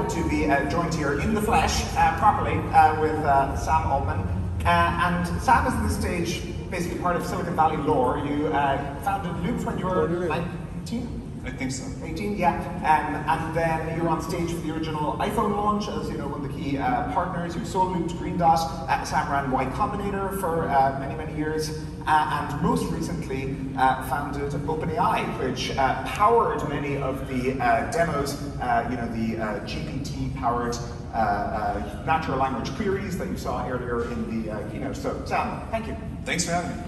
delighted to be joined here in the flesh, properly, with Sam Altman. And Sam is at this stage basically part of Silicon Valley lore. You founded Loop when you were 19? I think so. 18, yeah. And then you were on stage for the original iPhone launch as one of the key partners. You sold Loop to Green Dot. Sam ran Y Combinator for many, many years. And most recently founded OpenAI, which powered many of the demos, the GPT-powered natural language queries that you saw earlier in the keynote. So, Sam, thank you. Thanks for having me.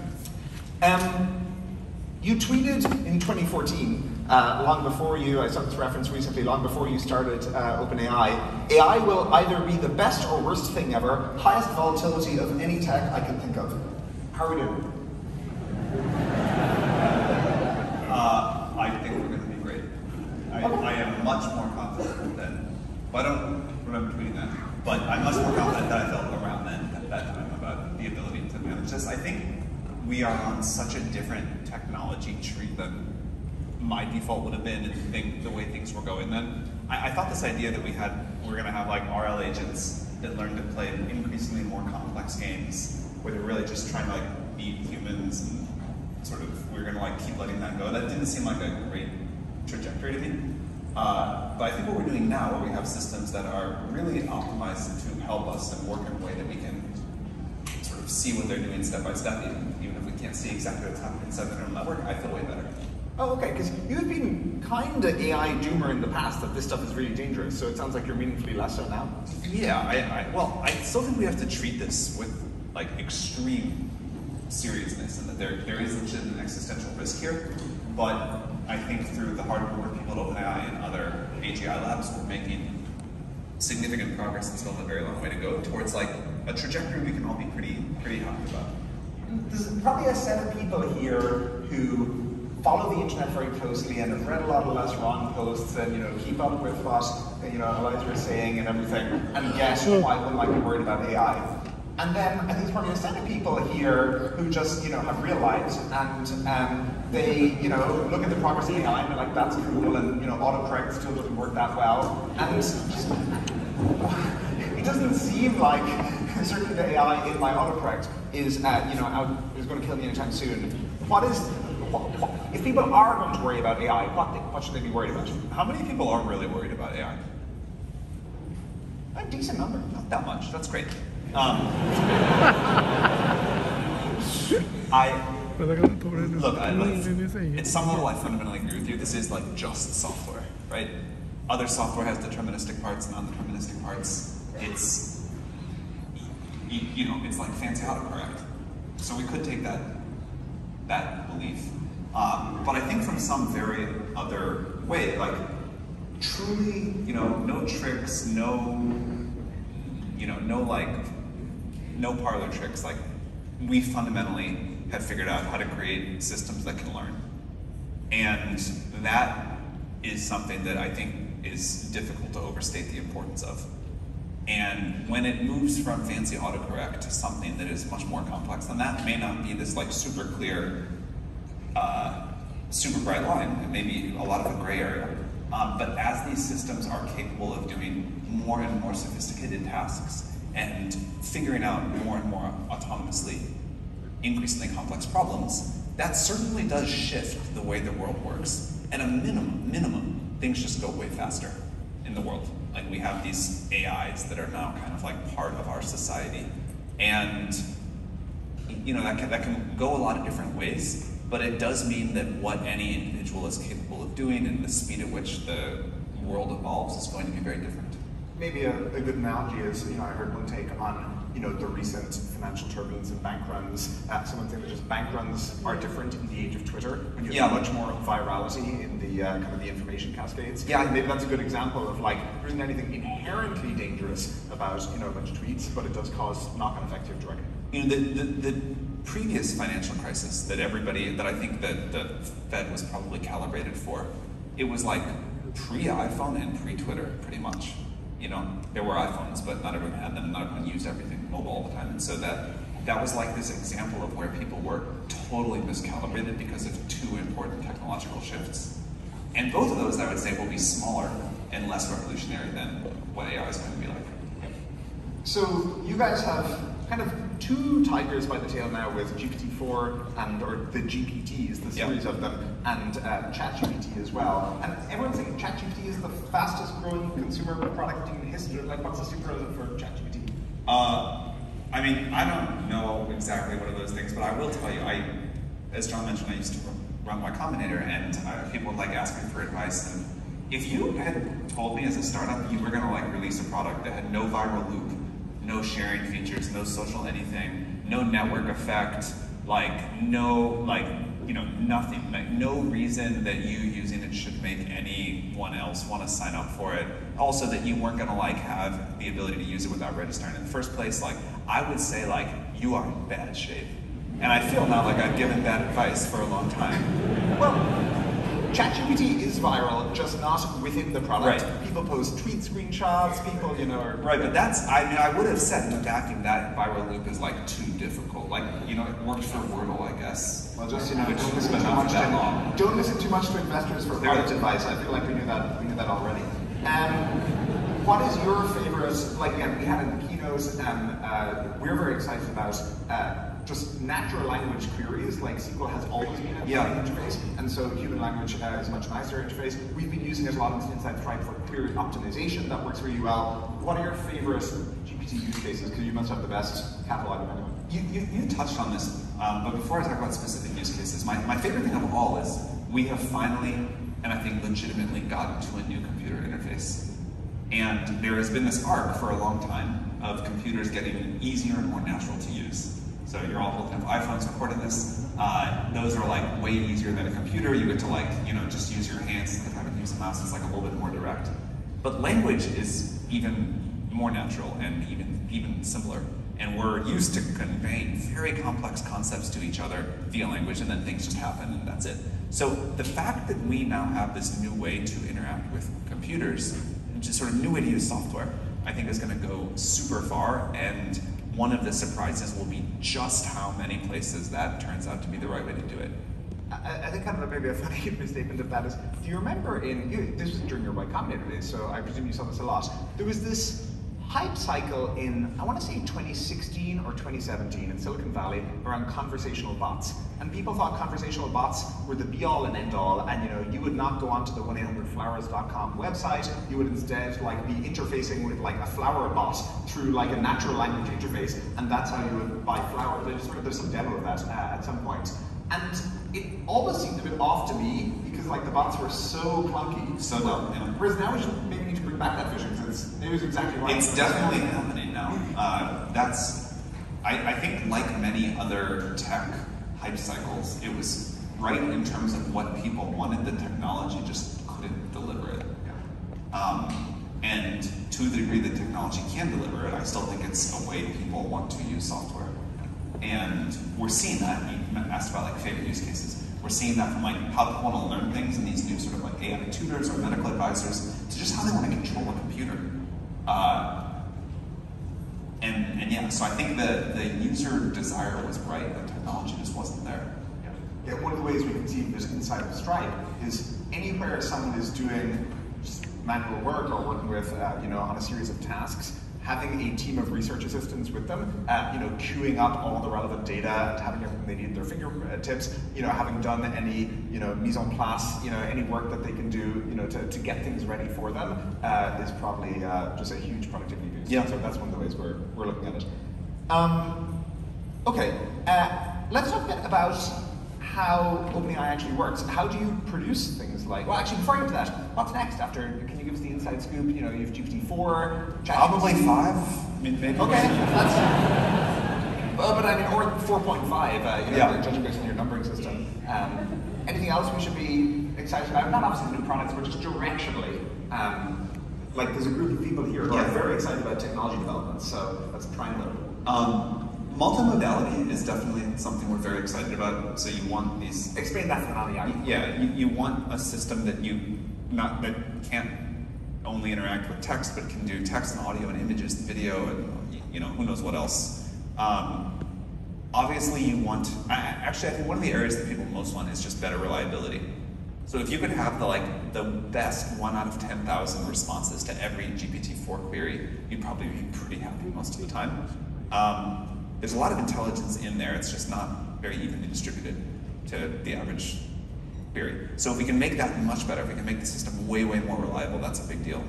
You tweeted in 2014, long before I saw this reference recently, long before you started OpenAI, AI will either be the best or worst thing ever, highest volatility of any tech I can think of. How are we doing? I think we're going to be great. I am much more confident than, I don't remember tweeting that, but I'm much more confident than I felt around then at that time about the ability to manage this. I think we are on such a different technology tree than my default would have been and the way things were going then. I thought this idea that we're going to have like RL agents that learn to play increasingly more complex games where they're really just trying to like beat humans and sort of we're going to like keep letting that go. That didn't seem like a great trajectory to me. But I think what we're doing now, where we have systems that are really optimized to help us and work in a way that we can sort of see what they're doing step by step, even if we can't see exactly what's happening inside the neural network, I feel way better. Oh, okay, because you've been kind of AI doomer in the past that this stuff is really dangerous, so it sounds like you're meaningfully less so now. Yeah, well, I still think we have to treat this with like extreme seriousness and that there is legitimate existential risk here, but I think through the hard work of people at OpenAI and other AGI labs, we're making significant progress and still have a very long way to go towards like a trajectory we can all be pretty happy about. There's probably a set of people here who follow the internet very closely and have read a lot of Les Ron posts and keep up with what Eliza is saying and everything, and guess why one might be worried about AI. And then I think there's probably a set of people here who just have real lives and they look at the progress of AI and they're like, that's cool, and autocorrect still doesn't work that well, and it doesn't seem like certainly the AI in my autocorrect is is going to kill me anytime soon. If people are going to worry about AI, what should they be worried about? How many people are really worried about AI? A decent number. Not that much. That's great. At some level, I fundamentally agree with you. This is like just software, right? Other software has deterministic parts and non-deterministic parts. It's it's like fancy autocorrect. So we could take that belief, but I think from some very other way, like truly, no tricks, no parlor tricks. Like we fundamentally have figured out how to create systems that can learn, and that is something that I think is difficult to overstate the importance of. And when it moves from fancy autocorrect to something that is much more complex than that, it may not be this like super clear, super bright line. It may be a lot of a gray area. But as these systems are capable of doing more and more sophisticated tasks and figuring out more and more autonomously increasingly complex problems, that certainly does shift the way the world works. At a minimum, things just go way faster in the world. Like we have these AIs that are now kind of like part of our society. And that can go a lot of different ways, but it does mean that what any individual is capable of doing and the speed at which the world evolves is going to be very different. Maybe a good analogy is, I heard one take on, the recent financial turbulence and bank runs. Someone saying that just bank runs are different in the age of Twitter, when you have much more virality in the kind of the information cascades. Yeah, maybe that's a good example of like, there isn't anything inherently dangerous about, a bunch of tweets, but it does cause knock-on effect you have to reckon. The previous financial crisis that I think that the Fed was probably calibrated for, it was like pre-iPhone and pre-Twitter, pretty much. There were iPhones, but not everyone had them, not everyone used everything mobile all the time. And so that was like this example of where people were totally miscalibrated because of two important technological shifts. And both of those, I would say, will be smaller and less revolutionary than what AI is going to be like. So you guys have kind of two tigers by the tail now with GPT-4 or the GPTs, the series of them, and ChatGPT as well. And everyone's saying ChatGPT is the fastest growing consumer product in history. Like, what's the superlative for ChatGPT? I mean, I don't know exactly what are those things, but I will tell you, as John mentioned, I used to run Y Combinator, and people would like ask me for advice. And if you had told me as a startup you were going to like release a product that had no viral loop, no sharing features, no social anything, no network effect, nothing, no reason that you using it should make anyone else want to sign up for it. Also that you weren't gonna have the ability to use it without registering in the first place, I would say you are in bad shape. And I feel now like I've given bad advice for a long time. Well, ChatGPT is viral, just not within the product. Right. People post tweet screenshots, people, Right, but I would have said in the vacuum that viral loop is too difficult. It worked for Wordle, I guess. Well, just, don't listen too much to investors for product advice. I feel like we knew that already. What is your favorite, again, we had in the keynote, we're very excited about just natural language queries. SQL has always been a query interface, and so human language is a much nicer interface. We've been using it a lot inside Stripe for query optimization. That works really well. What are your favorite GPT use cases? Because you must have the best catalog of anyone. You touched on this, but before I talk about specific use cases, my favorite thing of all is we have finally, and I think legitimately, gotten to a new computer interface. And there has been this arc for a long time of computers getting easier and more natural to use. So you're all holding up iPhones recording this. Those are way easier than a computer. You get to just use your hands instead of having to use a mouse. It's a little bit more direct. But language is even more natural and even simpler. And we're used to conveying very complex concepts to each other via language, and then things just happen, and that's it. So the fact that we now have this new way to interact with computers, just sort of new way to use software, I think is going to go super far, and one of the surprises will be just how many places that turns out to be the right way to do it. I think kind of maybe a funny misstatement of that is, do you remember this was during your Y Combinator days, so I presume you saw this a lot. There was this hype cycle in, I want to say 2016 or 2017 in Silicon Valley around conversational bots. And people thought conversational bots were the be-all and end-all, and you would not go onto the 1-800-Flowers.com website. You would instead be interfacing with a flower bot through a natural language interface, and that's how you would buy flowers. There's some demo of that at some point. And it always seemed a bit off to me because the bots were so clunky. So dumb. Whereas now we just maybe need to bring back that vision because it was exactly right. It's definitely happening now. I think like many other tech hype cycles, it was right in terms of what people wanted. The technology just couldn't deliver it. And to the degree that technology can deliver it, I still think it's a way people want to use software. And we're seeing that. You asked about favorite use cases. We're seeing that from how people want to learn things in these new sort of AI tutors or medical advisors to just how they want to control a computer. And yeah, so I think the user desire was right, the technology just wasn't there. Yeah, one of the ways we can see this inside of Stripe is anywhere someone is doing just manual work or working with, on a series of tasks, having a team of research assistants with them, queuing up all the relevant data and having everything they need at their fingertips, having done any, mise en place, any work that they can do, to get things ready for them, is probably just a huge productivity boost. Yeah. So that's one of the ways we're looking at it. Okay, let's talk a bit about how OpenAI actually works. How do you produce things well, actually, before I get to that, what's next after, can you give us the inside scoop? You have GPT-4, ChatGPT. Probably 5. I mean, maybe. Okay, that's, but I mean, or 4.5, judging based on your numbering system. Anything else we should be excited about? Not obviously new products, but just directionally. There's a group of people here who are very excited about technology development, so let's try and learn. Multimodality is definitely something we're very excited about. So you want these. Explain that phenomenon. Yeah, you want a system that that can't only interact with text, but can do text and audio and images and video and who knows what else. Obviously, you want. Actually, I think one of the areas that people most want is just better reliability. So if you could have the best 1 out of 10,000 responses to every GPT-4 query, you'd probably be pretty happy most of the time. There's a lot of intelligence in there, it's just not very evenly distributed to the average query. So if we can make that much better, if we can make the system way, way more reliable, that's a big deal.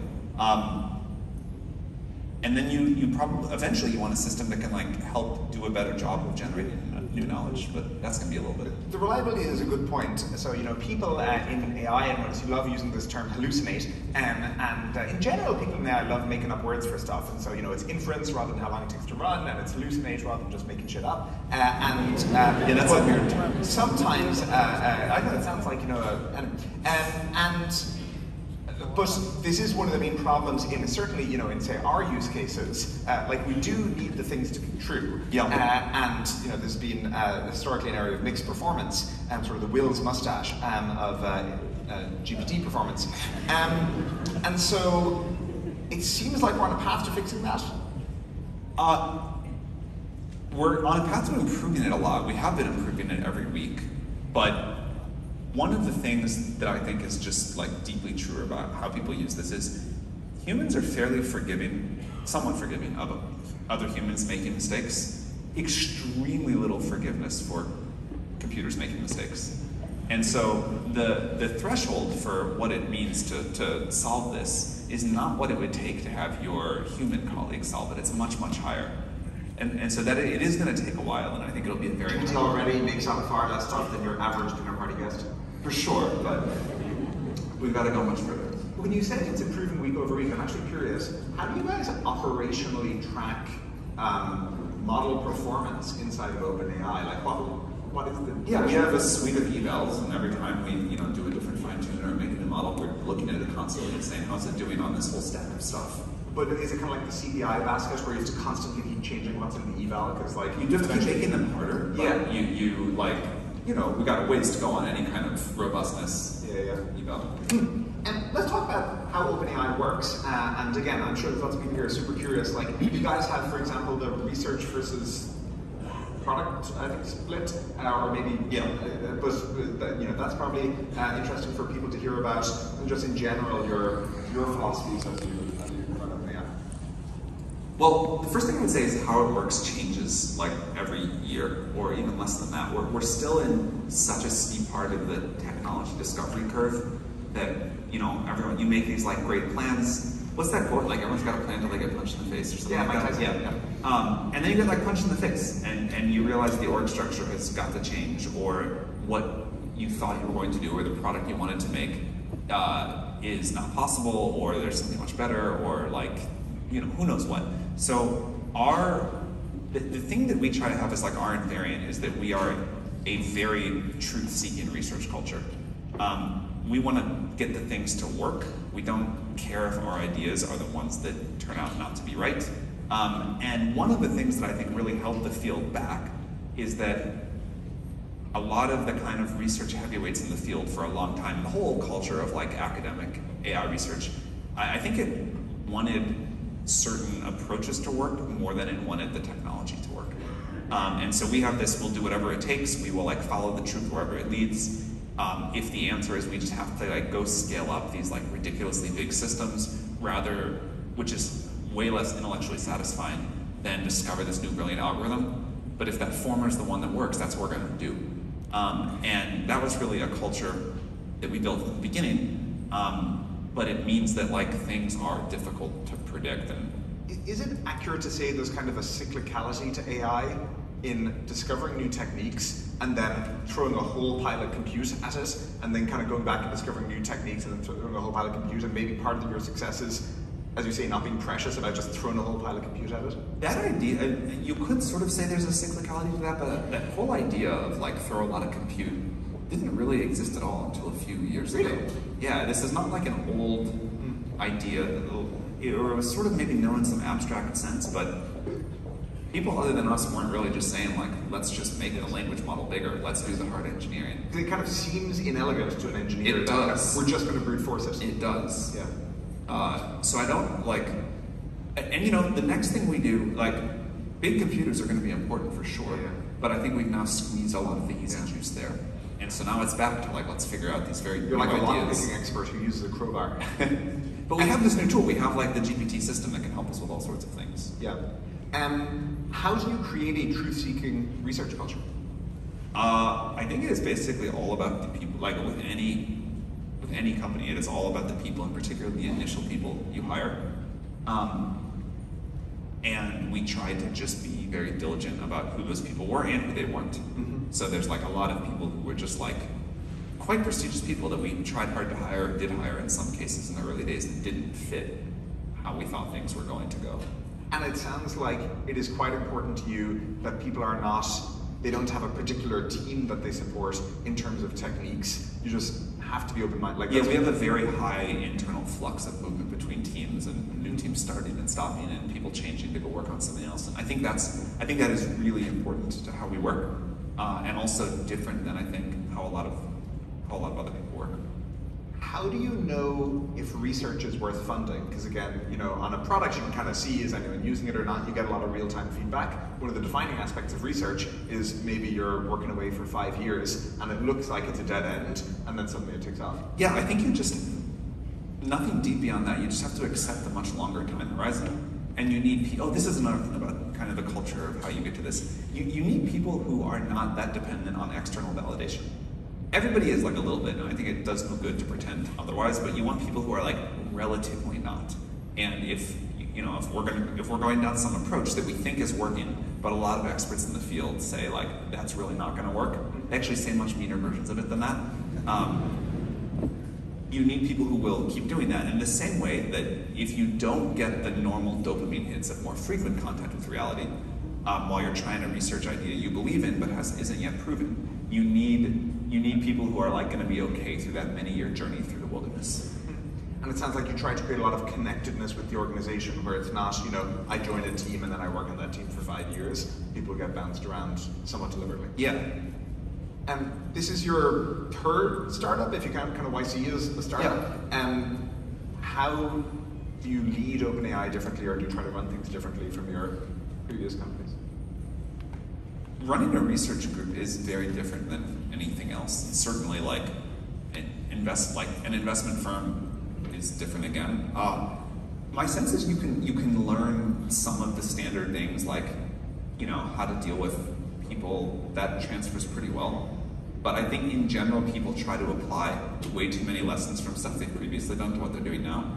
And then you probably, eventually you want a system that can help do a better job of generating new knowledge, but that's going to be a little bit. The reliability is a good point. So, people in AI, I notice, you love using this term hallucinate, and in general, people in AI love making up words for stuff, and so, it's inference rather than how long it takes to run, and it's hallucinate rather than just making shit up. Yeah, that's a weird term. Sometimes, I know it sounds like, but this is one of the main problems in, certainly, in say our use cases. We do need the things to be true. Yeah. And there's been historically an area of mixed performance, sort of the Will's mustache of GPT performance. And so it seems like we're on a path to fixing that. We're on a path to improving it a lot. We have been improving it every week, but one of the things that I think is just deeply true about how people use this is humans are fairly forgiving, somewhat forgiving of other humans making mistakes. Extremely little forgiveness for computers making mistakes. And so the threshold for what it means to solve this is not what it would take to have your human colleagues solve it. It's much, much higher. And so that it is going to take a while, and I think it'll be a very GPT already makes up far less stuff than your average dinner party guest. For sure, but we've got to go much further. When you said it's improving week over week, I'm actually curious, how do you guys operationally track model performance inside of OpenAI? What is the... Yeah, we have a suite of evals, and every time we do a different fine-tuner or make a new model, we're looking at it constantly and saying, how's it doing on this whole stack of stuff? But is it kind of like the CPI basket where you have to constantly keep changing what's in the eval? Because you just keep making them harder. Yeah. We got a ways to go on any kind of robustness eval. And let's talk about how OpenAI works. And again, I'm sure there's lots of people here are super curious. You guys have, for example, the research versus product, I think, split, or maybe, but that's probably interesting for people to hear about. And just in general, your philosophies as you run OpenAI. Well, the first thing I would say is how it works changes every year, or even less than that. We're still in such a steep part of the technology discovery curve that everyone, you make these great plans. What's that quote? Everyone's got a plan until they get punched in the face or something. Yeah, like that. Yeah. And then you get punched in the face, and you realize the org structure has got to change, or what you thought you were going to do, or the product you wanted to make is not possible, or there's something much better, or who knows what. So the thing that we try to have as our invariant is that we are a very truth-seeking research culture. We want to get the things to work. We don't care if our ideas are the ones that turn out not to be right. And one of the things that I think really held the field back is that a lot of the kind of research heavyweights in the field for a long time, the whole culture of academic AI research, I think it wanted certain approaches to work more than it wanted the technology to work. And so we have this, we'll do whatever it takes, we will follow the truth wherever it leads. If the answer is we just have to go scale up these ridiculously big systems, which is way less intellectually satisfying than discover this new brilliant algorithm. But if that former is the one that works, that's what we're going to do. And that was really a culture that we built at the beginning. But it means that things are difficult to predict. And is it accurate to say there's kind of a cyclicality to AI in discovering new techniques and then throwing a whole pile of compute at it, and then kind of going back and discovering new techniques and then throwing a whole pile of compute, and maybe part of your success is, as you say, not being precious about just throwing a whole pile of compute at it? That idea, you could sort of say there's a cyclicality to that, but that whole idea of throw a lot of compute didn't really exist at all until a few years ago. Yeah, this is not an old idea. It was sort of maybe known in some abstract sense, but people other than us weren't really just saying let's just make the language model bigger, let's do the hard engineering. It kind of seems inelegant to an engineer. It does. We're just going to brute force it. It does. Yeah. So I don't and the next thing we do, big computers are going to be important for sure, but I think we've now squeezed a lot of the easy juice there. And so now it's back to like, let's figure out these very You're new like a ideas. lockpicking expert who uses a crowbar. But we have this new tool. We have like the GPT system that can help us with all sorts of things. Yeah. How do you create a truth-seeking research culture? I think it is basically all about the people. Like with any company, it is all about the people, and particularly the initial people you hire. And we tried to just be very diligent about who those people were and who they weren't. So there's like a lot of people who were just like quite prestigious people that we tried hard to hire, did hire in some cases in the early days that didn't fit how we thought things were going to go. And it sounds like it is quite important to you that people are not, they don't have a particular team that they support in terms of techniques. You just have to be open-minded. Like, yeah, we have a very high internal flux of movement between teams, and new teams starting and stopping, and people changing to go work on something else. And I think that is really important to how we work, and also different than I think how a lot of other people work. How do you know if research is worth funding? Because again, you know, on a product you can kind of see is anyone using it or not. You get a lot of real-time feedback. One of the defining aspects of research is maybe you're working away for 5 years and it looks like it's a dead end, and then suddenly it takes off. Yeah, I think nothing deep beyond that. You just have to accept a much longer time horizon. And you need this is another thing about kind of the culture of how you get to this. You need people who are not that dependent on external validation. Everybody is like a little bit, and I think it does no good to pretend otherwise, but you want people who are like relatively not. And if we're going down some approach that we think is working, but a lot of experts in the field say like that's really not going to work, they actually say much meaner versions of it than that. You need people who will keep doing that in the same way that if you don't get the normal dopamine hits of more frequent contact with reality, while you're trying a research idea you believe in but isn't yet proven, you need people who are like going to be okay through that many-year journey through the wilderness. And it sounds like you try to create a lot of connectedness with the organization, where it's not, you know, I join a team and then I work on that team for 5 years. People get bounced around somewhat deliberately. Yeah. And this is your third startup, if you count kind of YC as a startup. Yeah. How do you lead OpenAI differently, or do you try to run things differently from your previous companies? Running a research group is very different than anything else. It's certainly like an investment firm is different again. My sense is you can learn some of the standard things, like, you know, how to deal with people. That transfers pretty well. But I think in general people try to apply way too many lessons from stuff they've previously done to what they're doing now.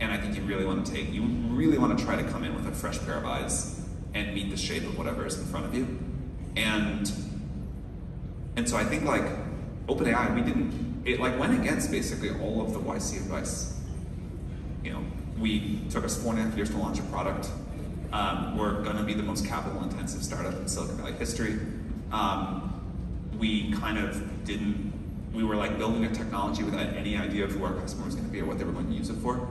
And I think you really want to try to come in with a fresh pair of eyes and meet the shape of whatever is in front of you. And so I think like OpenAI, it went against basically all of the YC advice. You know, we took us 4.5 years to launch a product. We're going to be the most capital intensive startup in Silicon Valley history. We were like building a technology without any idea of who our customer was going to be or what they were going to use it for.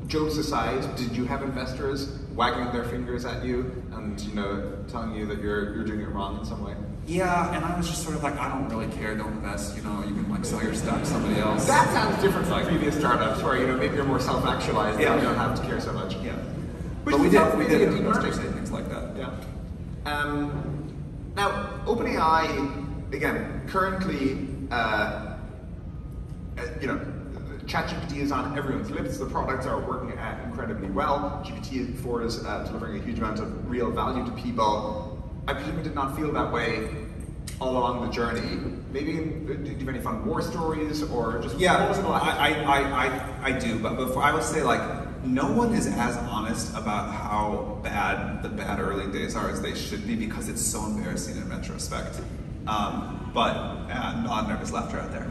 Jokes aside, did you have investors wagging their fingers at you and, you know, telling you that you're doing it wrong in some way? Yeah, and I was just sort of like, I don't really care, don't invest, you know, you can like sell your stock to somebody else. That sounds different from previous startups where, you know, maybe you're more self-actualized and you don't have to care so much. Yeah. But we did deep investors say things like that. Yeah. Now, OpenAI, again, currently, ChatGPT is on everyone's lips. The products are working incredibly well. GPT-4 is delivering a huge amount of real value to people. I presume you did not feel that way all along the journey. Maybe, do you have any fun war stories, or just what was it like? I do, but before I would say like no one is as honest about how bad the bad early days are as they should be, because it's so embarrassing in retrospect. Nod nervous laughter out there.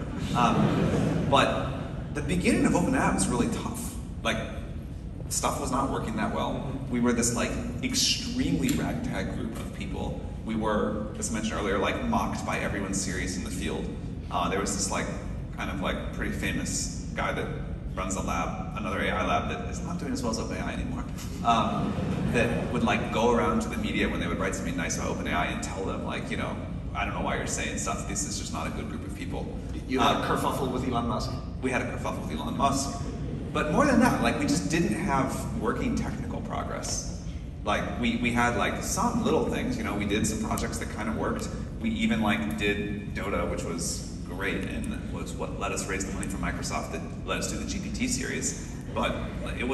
But the beginning of OpenAI was really tough. Like, stuff was not working that well. We were this like extremely ragtag group of people. We were, as I mentioned earlier, like mocked by everyone serious in the field. There was this like kind of like pretty famous guy that runs a lab, another AI lab that is not doing as well as OpenAI anymore, that would like go around to the media when they would write something nice about OpenAI and tell them like, you know, I don't know why you're saying stuff. This is just not a good group of people. You had a kerfuffle with Elon Musk? We had a kerfuffle with Elon Musk. But more than that, like we just didn't have working technical progress. Like we had like some little things, you know, we did some projects that kind of worked. We even like did Dota, which was great and was what let us raise the money from Microsoft that let us do the GPT series. But it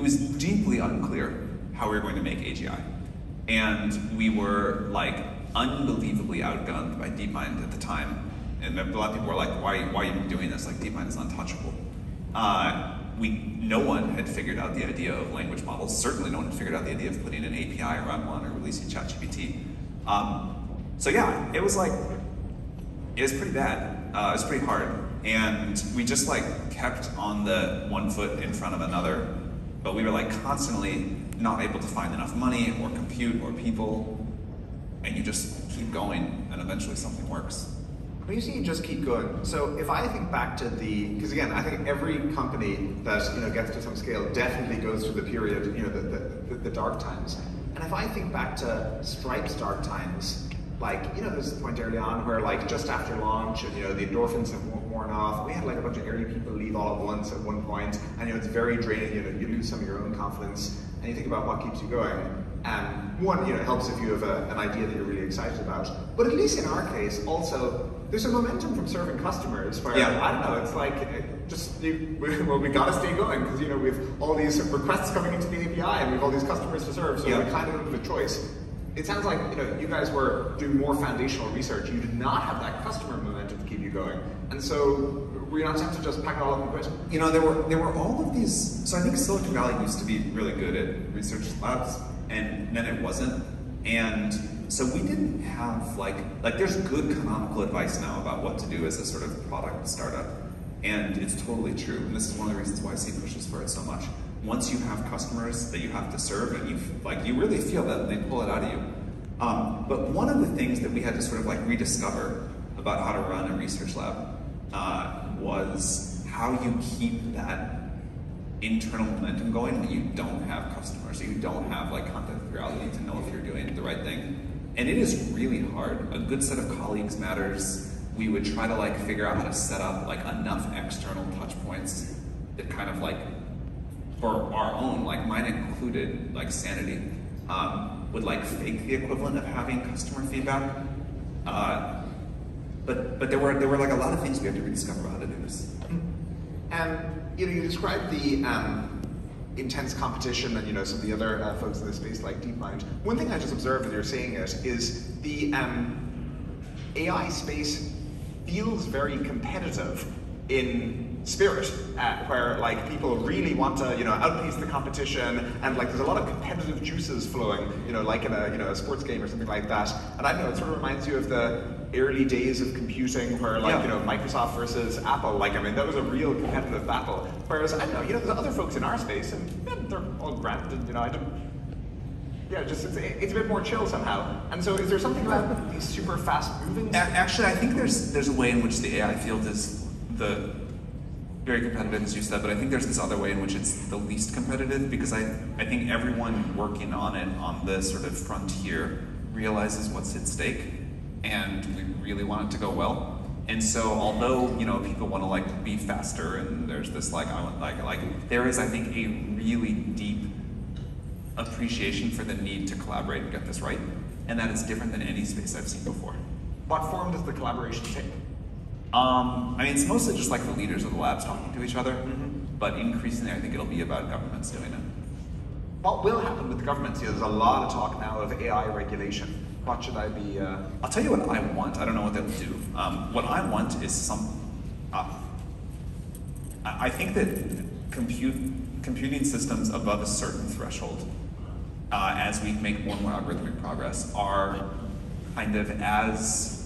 was deeply unclear how we were going to make AGI. And we were like unbelievably outgunned by DeepMind at the time. And a lot of people were like, why are you doing this? Like, DeepMind is untouchable. No one had figured out the idea of language models. Certainly no one had figured out the idea of putting an API around one or releasing ChatGPT. So yeah, it was pretty bad. It was pretty hard. And we just like kept on the one foot in front of another, but we were like constantly not able to find enough money or compute or people, and you just keep going and eventually something works. When you say you just keep going, so if I think back to because again, I think every company that gets to some scale definitely goes through the period, the dark times. And if I think back to Stripe's dark times, there's a point early on where just after launch, and the endorphins have worn off. We had a bunch of early people leave all at once at one point, and it's very draining. You lose some of your own confidence, and you think about what keeps you going. One, it helps if you have an idea that you're really excited about. But at least in our case, also, there's a momentum from serving customers where, I don't know, it's we gotta stay going because, we have all these requests coming into the API and we have all these customers to serve, so we kind of have a choice. It sounds like, you guys were doing more foundational research. You did not have that customer momentum to keep you going. And so, were you not tempted to just pack it all up and quit? There were all of these, so I think Silicon Valley used to be really good at research labs, and then it wasn't. And so we didn't have there's good canonical advice now about what to do as a sort of product startup. And it's totally true. And this is one of the reasons why C pushes for it so much. Once you have customers that you have to serve, and you really feel that they pull it out of you. But one of the things that we had to sort of rediscover about how to run a research lab was how you keep that internal momentum going when you don't have customers, or you don't have content virality to know if you're doing the right thing. And it is really hard. A good set of colleagues matters. We would try to figure out how to set up enough external touch points that kind of for our own, mine included, sanity, would fake the equivalent of having customer feedback. But there were a lot of things we had to rediscover how to do this. And you described the intense competition and some of the other folks in this space like DeepMind. One thing I just observed as you're saying it is the AI space feels very competitive in spirit, where people really want to outpace the competition, and there's a lot of competitive juices flowing, like in a sports game or something like that. And I don't know, it sort of reminds you of the early days of computing where Microsoft versus Apple, that was a real competitive battle. Whereas I don't know, there's other folks in our space and they're all grand, and I don't. Yeah, just it's a bit more chill somehow. And so, is there something about these super fast moving? Actually, I think there's a way in which the AI field is very competitive, as you said, but I think there's this other way in which it's the least competitive, because I think everyone working on it on the sort of frontier realizes what's at stake, and we really want it to go well. And so, although people want to be faster, and there's this there is, I think, a really deep appreciation for the need to collaborate and get this right, and that is different than any space I've seen before. What form does the collaboration take? It's mostly just the leaders of the labs talking to each other, but increasingly I think it'll be about governments doing it. What will happen with the governments? There's a lot of talk now of AI regulation. What should I be? I'll tell you what I want. I don't know what that will do. What I want is I think that computing systems above a certain threshold, as we make more and more algorithmic progress, are kind of as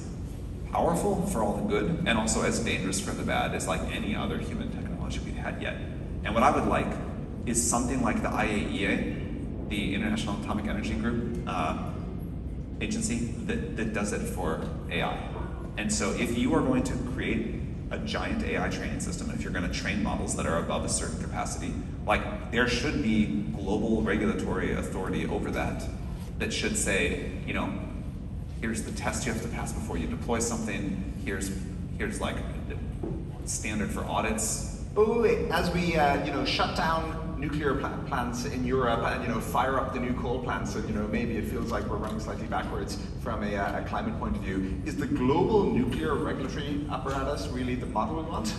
powerful for all the good and also as dangerous for the bad as any other human technology we've had yet. And what I would like is something like the IAEA, the International Atomic Energy Group agency, that does it for AI. And so if you are going to create a giant AI training system, if you're going to train models that are above a certain capacity, there should be global regulatory authority over that should say, here's the test you have to pass before you deploy something. Here's standard for audits. But wait, as we shut down nuclear plants in Europe and fire up the new coal plants, and maybe it feels like we're running slightly backwards from a climate point of view. Is the global nuclear regulatory apparatus really the model we want?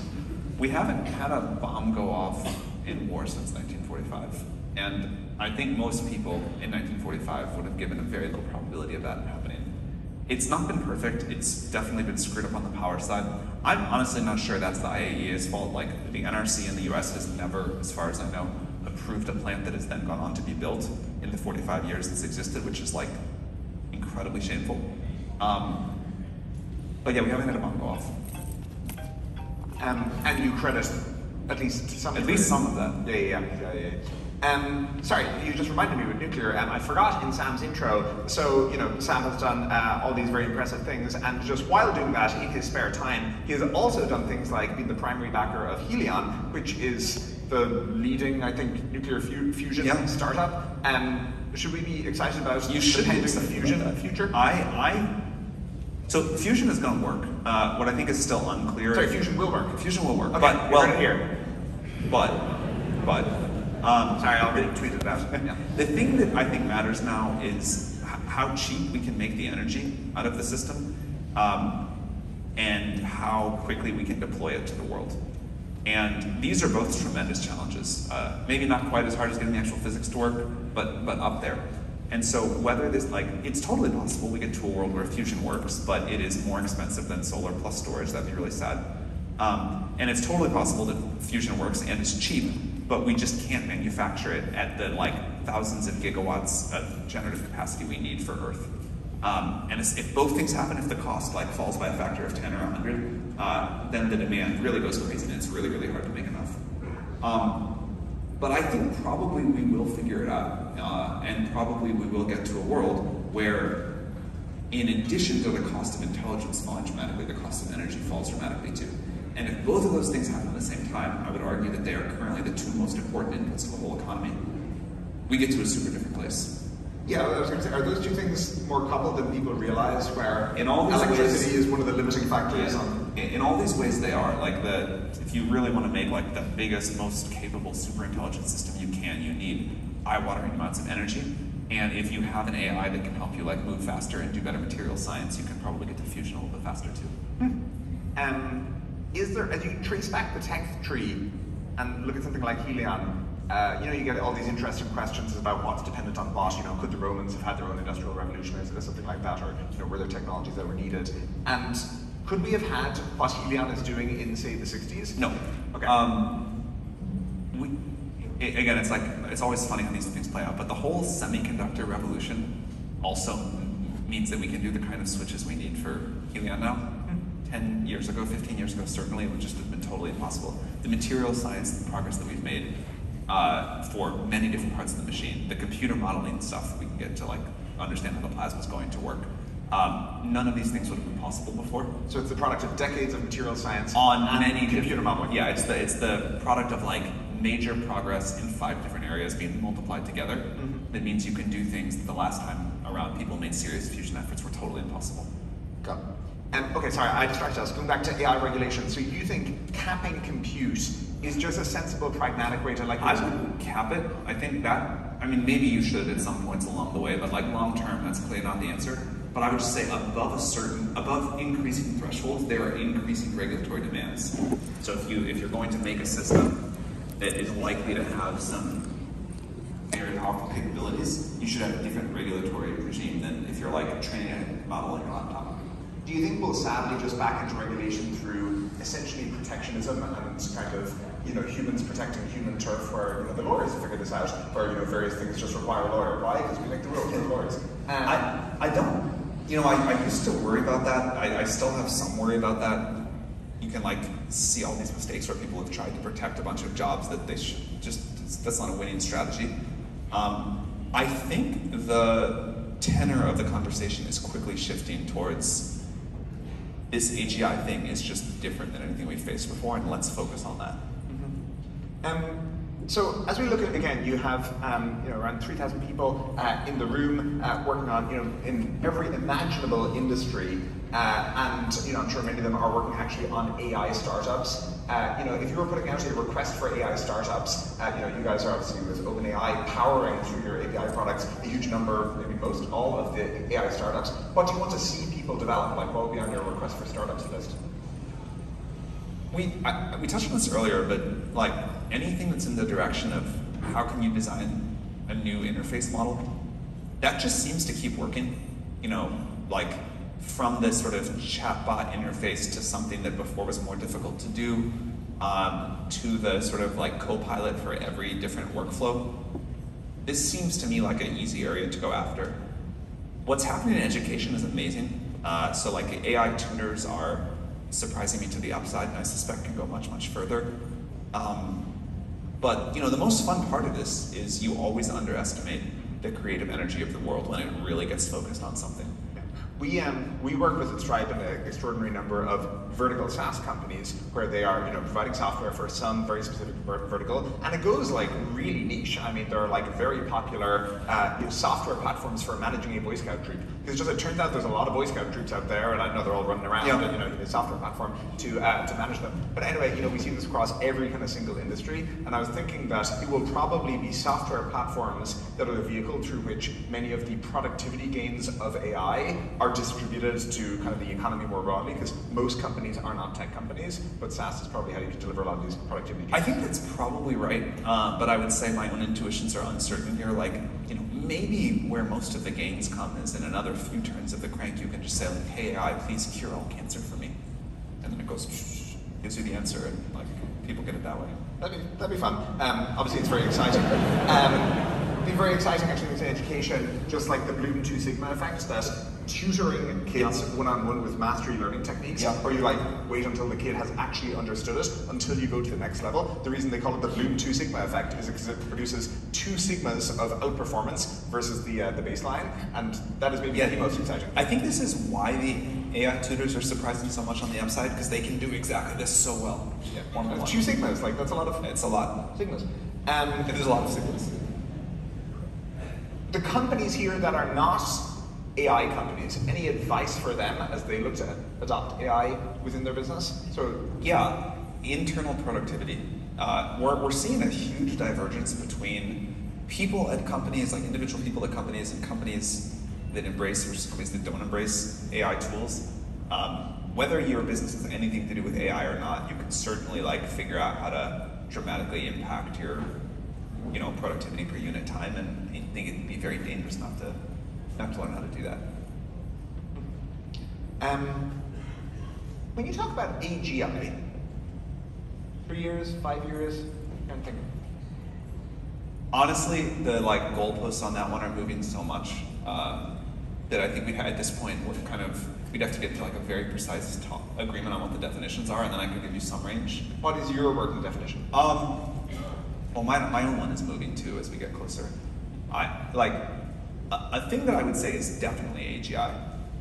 We haven't had a bomb go off in war since 1945, and I think most people in 1945 would have given a very low probability of that happening. It's not been perfect. It's definitely been screwed up on the power side. I'm honestly not sure that's the IAEA's fault. Like, the NRC in the US has never, as far as I know, approved a plant that has then gone on to be built in the 45 years it's existed, which is like incredibly shameful. But yeah, we haven't had a bomb go off. And you credit at least some of that. Yeah. Sorry, you just reminded me with nuclear. I forgot in Sam's intro. So, Sam has done all these very impressive things, and just while doing that, in his spare time, he has also done things like being the primary backer of Helion, which is the leading, I think, nuclear fusion startup. Should we be excited about the pending fusion future? So fusion is going to work. What I think is still unclear. Sorry, fusion will work. Fusion will work. Okay, but, well, here. Sorry, I'll retweet it out. Yeah. The thing that I think matters now is how cheap we can make the energy out of the system, and how quickly we can deploy it to the world. And these are both tremendous challenges. Maybe not quite as hard as getting the actual physics to work, but up there. And so whether this, it's totally possible we get to a world where fusion works, but it is more expensive than solar plus storage. That'd be really sad. And it's totally possible that fusion works and it's cheap, but we just can't manufacture it at the thousands of gigawatts of generative capacity we need for Earth. And if both things happen, if the cost falls by a factor of 10 or 100, then the demand really goes crazy and it's really, really hard to make enough. But I think probably we will figure it out, and probably we will get to a world where, in addition to the cost of intelligence falling dramatically, the cost of energy falls dramatically too. And if both of those things happen at the same time, I would argue that they are currently the two most important inputs to the whole economy. We get to a super different place. Yeah, I was going to say, are those two things more coupled than people realize, where in all these electricity ways, is one of the limiting factors? In all these ways they are. If you really want to make the biggest, most capable super intelligent system you need eye-watering amounts of energy. And if you have an AI that can help you move faster and do better material science, you can probably get to fusion a little bit faster too. Is there, as you trace back the tech tree and look at something like Helion, you get all these interesting questions about what's dependent on what. Could the Romans have had their own industrial revolution or something like that, or were there technologies that were needed? And could we have had what Helion is doing in, say, the 60s? No. Okay. Again, it's always funny how these things play out, but the whole semiconductor revolution also means that we can do the kind of switches we need for Helion now. 10 years ago, 15 years ago, certainly it would just have been totally impossible. The material science, the progress that we've made for many different parts of the machine, the computer modeling stuff we can get to understand how the plasma is going to work. None of these things would have been possible before. So it's the product of decades of material science on many computer modeling. Yeah, it's the product of major progress in 5 different areas being multiplied together. Mm-hmm. That means you can do things that the last time around people made serious fusion efforts were totally impossible. Got it. Okay, sorry, I distracted us. Going back to AI regulation, so you think capping compute is just a sensible, pragmatic way to I wouldn't cap it. I think maybe you should at some points along the way, but long term, that's clearly not the answer. But I would just say above increasing thresholds, there are increasing regulatory demands. So if you're going to make a system that is likely to have some very powerful capabilities, you should have a different regulatory regime than if you're training a model on your laptop. Do you think we'll sadly just back into regulation through essentially protectionism and kind of humans protecting human turf, where the lawyers figure this out, where various things just require a lawyer? Why? Because we make the rules for the lawyers. I don't. I used to worry about that. I still have some worry about that. You can see all these mistakes where people have tried to protect a bunch of jobs that they should that's not a winning strategy. I think the tenor of the conversation is quickly shifting towards this AGI thing is just different than anything we've faced before, and let's focus on that. Mm-hmm. So as we look at, again, you have around 3,000 people in the room working on in every imaginable industry, and I'm sure many of them are working actually on AI startups. If you were putting out a request for AI startups, you guys are obviously with OpenAI powering through your API products a huge number, maybe most all of the AI startups. What do you want to see people develop? Like, what will be on your request for startups list? We touched on this earlier, but like anything that's in the direction of how can you design a new interface model, that just seems to keep working. Like from this sort of chatbot interface to something that before was more difficult to do, to the sort of like co-pilot for every different workflow. This seems to me like an easy area to go after. What's happening in education is amazing. So like AI tutors are surprising me to the upside, and I suspect can go much, much further. But the most fun part of this is you always underestimate the creative energy of the world when it really gets focused on something. We work with Stripe and an extraordinary number of vertical SaaS companies where they are providing software for some very specific vertical, and it goes like really niche. I mean, there are like very popular software platforms for managing a Boy Scout troop. Because it turns out there's a lot of Boy Scout troops out there, and I know they're all running around, and you need a software platform to manage them. But anyway, we see this across every kind of single industry, and I was thinking that it will probably be software platforms that are the vehicle through which many of the productivity gains of AI are distributed to kind of the economy more broadly, because most companies are not tech companies, but SaaS is probably how you can deliver a lot of these productivity gains. I think that's probably right, but I would say my own intuitions are uncertain here. Like, maybe where most of the gains come is in another few turns of the crank. You can just say like, "Hey AI, please cure all cancer for me," and then it goes, gives you the answer, and like people get it that way. That'd be fun. Obviously, it's very exciting. It'd be very exciting actually in education, just like the Bloom Two Sigma effect, that tutoring kids one-on-one with mastery learning techniques, where you like wait until the kid has actually understood it until you go to the next level. The reason they call it the Bloom Two Sigma effect is because it produces 2 sigmas of outperformance versus the baseline, and that is maybe the most exciting. I think this is why the AI tutors are surprising so much on the upside, because they can do exactly this so well. Yeah, 2 sigmas, like that's a lot of. It's a lot. Sigmas. It is a lot of sigmas. The companies here that are not AI companies, any advice for them as they look to adopt AI within their business? So yeah, internal productivity. We're seeing a huge divergence between people at companies, like individual people at companies, and companies that embrace versus companies that don't embrace AI tools. Whether your business has anything to do with AI or not, you can certainly like figure out how to dramatically impact your productivity per unit time, and I think it'd be very dangerous not to learn how to do that. When you talk about AGI, 3 years, 5 years, kind of thing. Honestly, the goalposts on that one are moving so much that I think at this point we'd have to get to a very precise agreement on what the definitions are, and then I could give you some range. What is your working definition? Well, my own one is moving too as we get closer. A thing that I would say is definitely AGI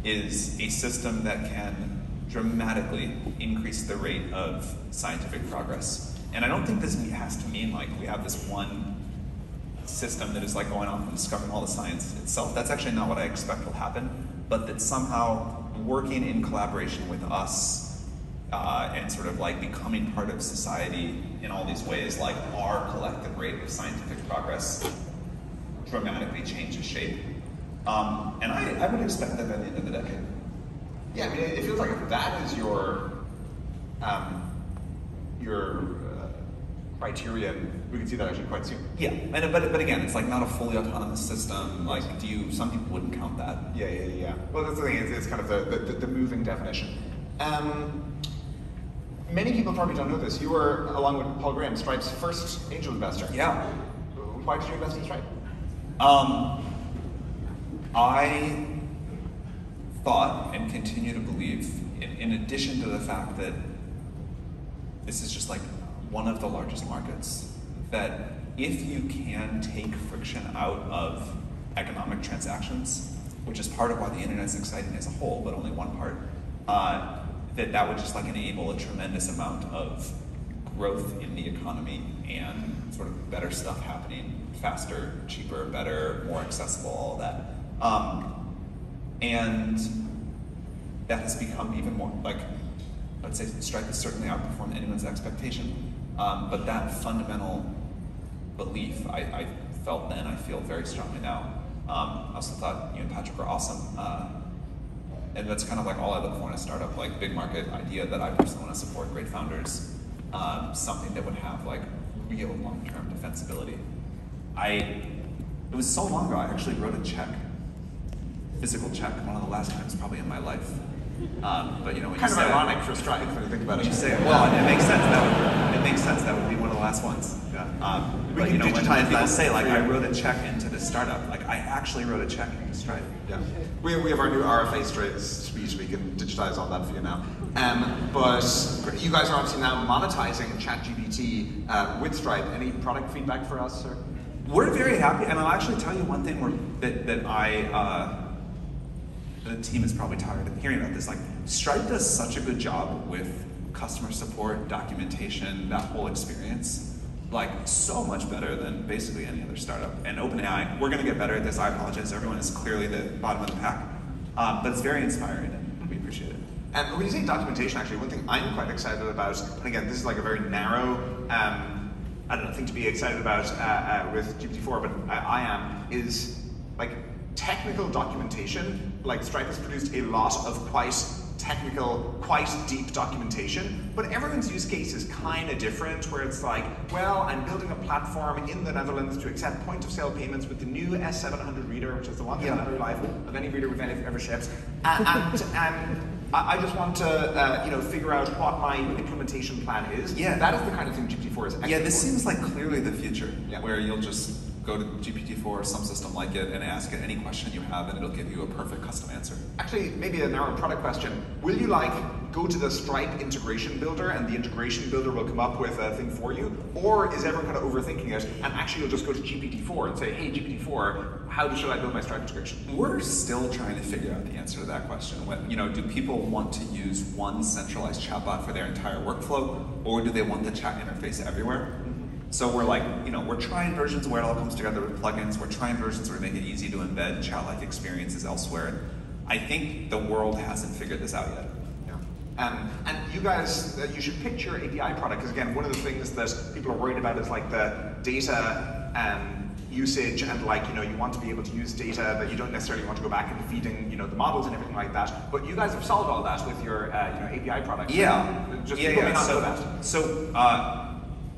is a system that can dramatically increase the rate of scientific progress. And I don't think this has to mean we have this one system that is going off and discovering all the science itself. That's actually not what I expect will happen, but that somehow working in collaboration with us and sort of becoming part of society in all these ways, our collective rate of scientific progress dramatically changes shape. And I would expect that by the end of the decade. Yeah, I mean, it feels like if that is your criterion, we can see that actually quite soon. Yeah, but again, it's not a fully autonomous system. Some people wouldn't count that. Yeah. Well, that's the thing. It's kind of the moving definition. Many people probably don't know this. You were, along with Paul Graham, Stripe's first angel investor. Yeah. Why did you invest in Stripe? I thought and continue to believe, in addition to the fact that this is just one of the largest markets, that if you can take friction out of economic transactions, which is part of why the internet is exciting as a whole, but only one part, that would just enable a tremendous amount of growth in the economy and sort of better stuff happening faster, cheaper, better, more accessible, all of that. And that has become even more, like, I'd say Stripe has certainly outperformed anyone's expectation. But that fundamental belief I felt then, I feel very strongly now. I also thought you and Patrick were awesome. And that's kind of like all I look for in a startup, like big market idea that I personally want to support, great founders, something that would have like real long-term defensibility. It was so long ago, I actually wrote a check, physical check, one of the last times probably in my life. But you know, when kind you of say ironic for Stripe when you think about it. You say, well, it makes sense. It makes sense. That would be one of the last ones. Yeah. But you know, when people say like, I wrote a check into this startup, like I actually wrote a check into Stripe. Yeah. We have our new RFA speech. We can digitize all that for you now. But you guys are obviously now monetizing ChatGPT with Stripe. Any product feedback for us, or? We're very happy, and I'll actually tell you one thing the team is probably tired of hearing about this. Like, Stripe does such a good job with customer support, documentation, that whole experience. Like, so much better than basically any other startup. And OpenAI, we're going to get better at this. I apologize. Everyone is clearly the bottom of the pack. But it's very inspiring, and we appreciate it. And when you say documentation, actually, one thing I'm quite excited about, and again, this is like a very narrow, I don't know, thing to be excited about with GPT-4, but I am, is like technical documentation. Like Stripe has produced a lot of quite technical, quite deep documentation, but everyone's use case is kind of different, where it's like, well, I'm building a platform in the Netherlands to accept point-of-sale payments with the new S700 reader, which is the longest battery life of any reader we've ever shipped. And I just want to, figure out what my implementation plan is. Yeah. That is the kind of thing GPT-4 is excellent. Yeah, this seems like clearly the future, Yeah. where you'll just go to GPT-4 or some system like it and ask it any question you have, and it'll give you a perfect custom answer. Actually, maybe a narrow product question. Will you go to the Stripe integration builder and the integration builder will come up with a thing for you? Or is everyone kind of overthinking it and actually you'll just go to GPT-4 and say, hey, GPT-4, how should I build my Stripe integration? We're still trying to figure out the answer to that question. Do people want to use one centralized chatbot for their entire workflow, or do they want the chat interface everywhere? So we're like, we're trying versions where it all comes together with plugins. We're trying versions where we make it easy to embed chat-like experiences elsewhere. I think the world hasn't figured this out yet. Yeah. And you guys, you should pick your API product, because again, one of the things that people are worried about is like the data usage, and you want to be able to use data, but you don't necessarily want to go back into feeding, the models and everything like that. But you guys have solved all that with your, API product. Yeah. Just people may not know that. So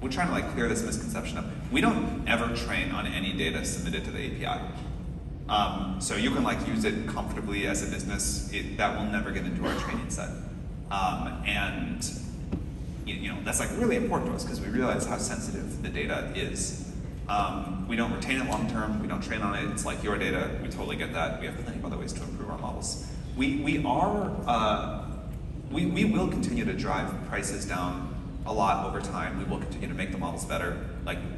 we're trying to clear this misconception up. We don't ever train on any data submitted to the API. So you can use it comfortably as a business. That will never get into our training set. And that's really important to us, because we realize how sensitive the data is. We don't retain it long term. We don't train on it. It's like your data. We totally get that. We have plenty of other ways to improve our models. We will continue to drive prices down a lot over time. We will continue to make the models better.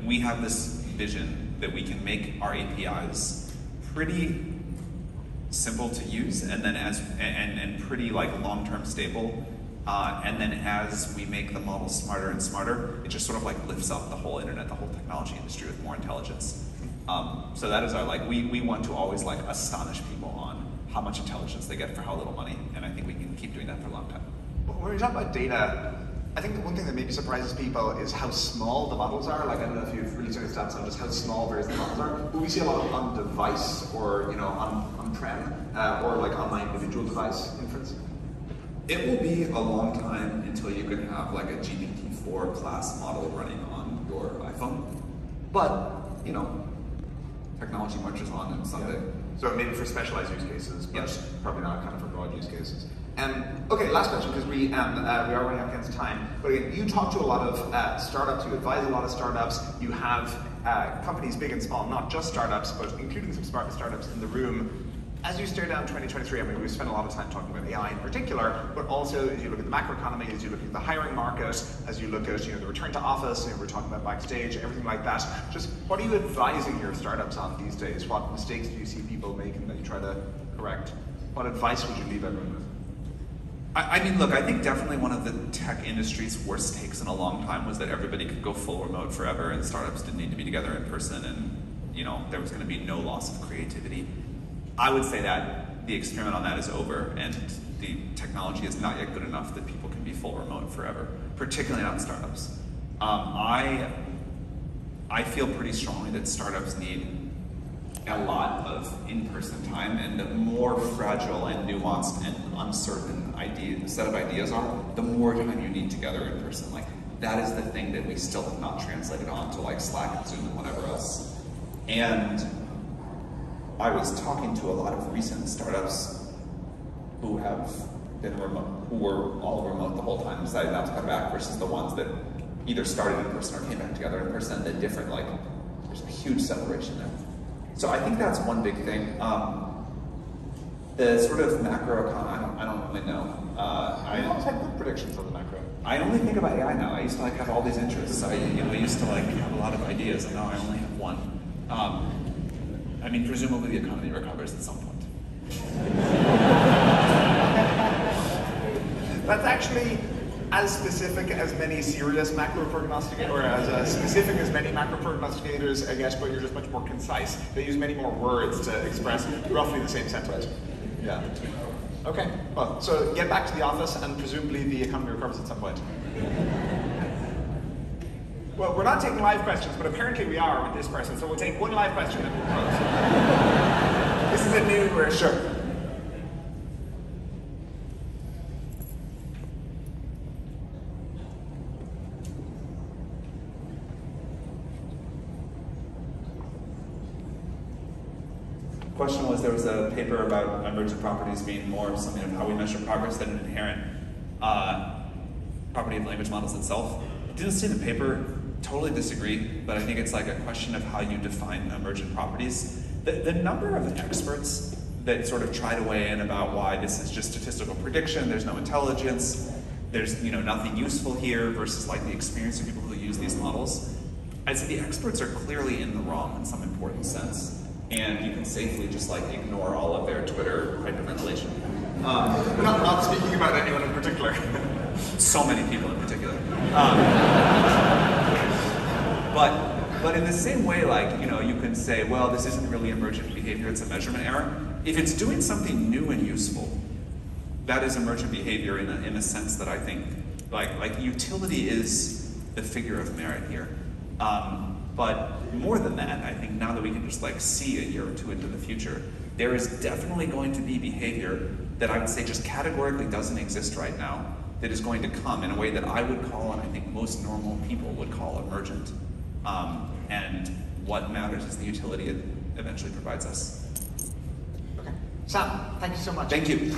We have this vision that we can make our APIs pretty simple to use, and then and pretty long-term stable. And then as we make the models smarter and smarter, it just sort of lifts up the whole internet, the whole technology industry with more intelligence. So that is our we want to always astonish people on how much intelligence they get for how little money, and I think we can keep doing that for a long time. When we talk about data, I think the one thing that maybe surprises people is how small the models are. I don't know if you've really seen stats on just how small various models are. But we see a lot of on-device or on-prem or on my individual device inference. It will be a long time until you can have a GPT-4 class model running on your iPhone. But, technology marches on and someday. Yeah. So maybe for specialized use cases, but yes, probably not kind of for broad use cases. Okay, last question, because we are running up against time. But again, you talk to a lot of startups, you advise a lot of startups, you have companies big and small, not just startups, but including some startups in the room. As you stare down 2023, we spent a lot of time talking about AI in particular, but also as you look at the macroeconomy, as you look at the hiring market, as you look at the return to office, we're talking about backstage, everything like that. Just what are you advising your startups on these days? What mistakes do you see people making that you try to correct? What advice would you leave everyone with? I mean, look, I think definitely one of the tech industry's worst takes in a long time was that everybody could go full remote forever and startups didn't need to be together in person and, you know, there was going to be no loss of creativity. I would say that the experiment on that is over and the technology is not yet good enough that people can be full remote forever, particularly not in startups. I feel pretty strongly that startups need a lot of in-person time, and the more fragile and nuanced and uncertain set of ideas are, the more time you need together in person. Like, that is the thing that we still have not translated on to like Slack and Zoom and whatever else. And I was talking to a lot of recent startups who have been remote, who were all remote the whole time, decided not to come back, versus the ones that either started in person or came back together in person. The different, like, there's a huge separation there. So I think that's one big thing. The sort of macro economy, I don't really know. I always had good predictions on the macro. I only think about AI now. I used to like have all these interests. I used to like have a lot of ideas, and now I only have one. I mean, presumably the economy recovers at some point. That's actually as specific as many serious macro prognosticators, or as specific as many macro prognosticators, I guess, but you're just much more concise. They use many more words to express roughly the same sentiment. Yeah. Okay, well, so get back to the office and presumably the economy recovers at some point. Well, we're not taking live questions, but apparently we are with this person, so we'll take one live question and we'll close. This is a new, sure. Question was, there was a paper about emergent properties being more something of how we measure progress than an inherent property of language models itself. Didn't see the paper, totally disagree, but I think it's like a question of how you define emergent properties. The number of experts that sort of try to weigh in about why this is just statistical prediction, there's no intelligence, there's nothing useful here, versus like the experience of people who use these models, I'd say the experts are clearly in the wrong in some important sense. And you can safely just like ignore all of their Twitter hyperventilation. Not speaking about anyone in particular. So many people in particular. But in the same way, like, you can say, well, this isn't really emergent behavior, it's a measurement error. If it's doing something new and useful, that is emergent behavior in a sense that I think, like utility is the figure of merit here. But more than that, I think now that we can just like see a year or two into the future, there is definitely going to be behavior that I would say just categorically doesn't exist right now, that is going to come in a way that I would call, and I think most normal people would call, emergent. And what matters is the utility it eventually provides us. Okay. Sam, thank you so much. Thank you.